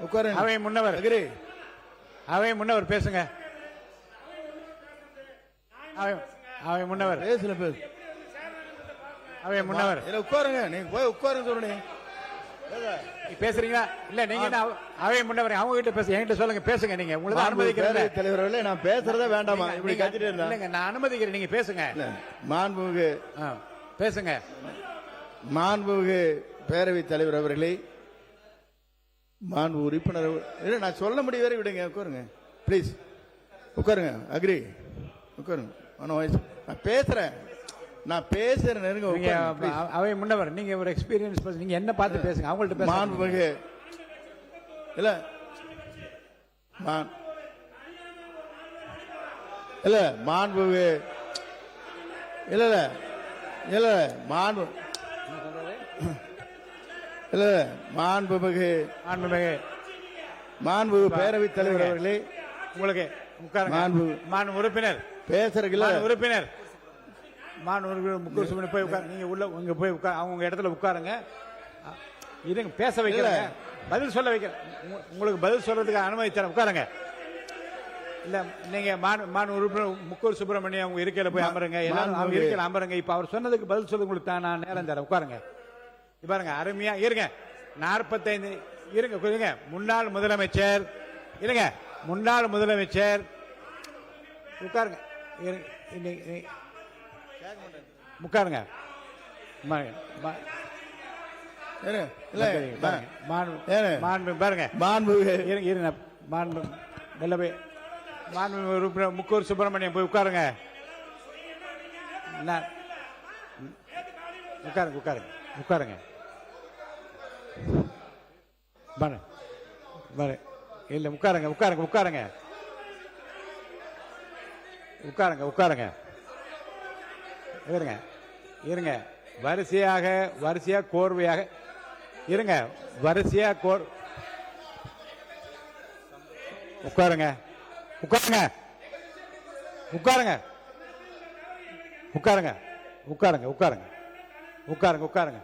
உட்காருங்க. அவை முன்னவர் அக்ரி. அவை முன்னவர் பேசுங்க. அவை முன்னவர் பேசல பேசு. அவை முன்னவர் உட்காருங்க. நீங்க போய் உட்காருங்க சொல்லுங்க. பேசுறீங்களா? இல்ல நீங்க என்ன அவை முன்னவர் அவங்க கிட்ட பேச என்கிட்ட சொல்லுங்க. பேசுங்க. நீங்க உங்களுக்கு அனுமதிக்கிறேன் தலைவர்களே. நான் பேசுறதே வேண்டாமா? இப்படி கத்திட்டு இல்லங்க, நான் அனுமதிக்கிறேன். நீங்க பேசுங்க. மாண்புமிகு பேசுங்க. மாண்புமிகு பேரவைத் தலைவர் அவர்களே, மாண்பு உறுப்பினர், நான் சொல்ல முடிய வரை விடுங்க. உட்காருங்க ப்ளீஸ். உட்காருங்க. அக்ரி. உட்காருங்க. நான் பேசுறேன். அவை முன்னவர் நீங்க ஒரு எக்ஸ்பீரியன்ஸ் நீங்க என்ன பார்த்து பேசுங்க. அவங்கள்ட்ட பேசுங்க. மாண்புமிகு இல்ல இல்ல மாண்புமிகு இல்ல இல்ல இல்ல மாண்பு இல்ல மாண்புமிகு மாண்புமிகு பேரவைத் தலைவர் அவர்களே, உங்களுக்கு மாண்பு உறுப்பினர் பேசுறீங்களா? உறுப்பினர் முக்கூர் போய் உட்கார். நீங்க உள்ள உங்க போய் உட்கார். அவங்க இடத்துல உட்காருங்க. இருங்க, பேச வைக்கிறேன். பதில் சொல்ல வைக்கிறேன். உங்களுக்கு பதில் சொல்றதுக்கு அனுமதி தரேன். உட்காருங்க. இல்ல நீங்க மாண்பு உறுப்பினர் முக்கூர் சுப்பிரமணியம் அவங்க இருக்கையில போய் அமருங்க. எல்லாரும் அவங்க இருக்கையில அமருங்க. இப்ப அவர் சொன்னதுக்கு பதில் சொல்ல உங்களுக்கு தான் நான் நேரம் தரேன். உட்காருங்க. பாருங்க, அருமையா இருங்க. 45 இருங்க. முன்னாள் முதலமைச்சர் இருங்க. முன்னாள் முதலமைச்சர் உட்காருங்க. உட்காருங்க. பாருங்க. உறுப்பினர் முக்கூர் சுப்பிரமணியம் போய் உட்காருங்க. உட்காருங்க. உட்காருங்க. உட்காருங்க. இல்ல உட்காருங்க. உட்காருங்க. உட்காருங்க. உட்காருங்க. உட்காருங்க. இருங்க. வரிசையா கோர்வையாக இருங்க. வரிசையா உட்காருங்க. உட்காருங்க. உட்காருங்க. உட்காருங்க. உட்காருங்க. உட்காருங்க. உட்காருங்க. உட்காருங்க.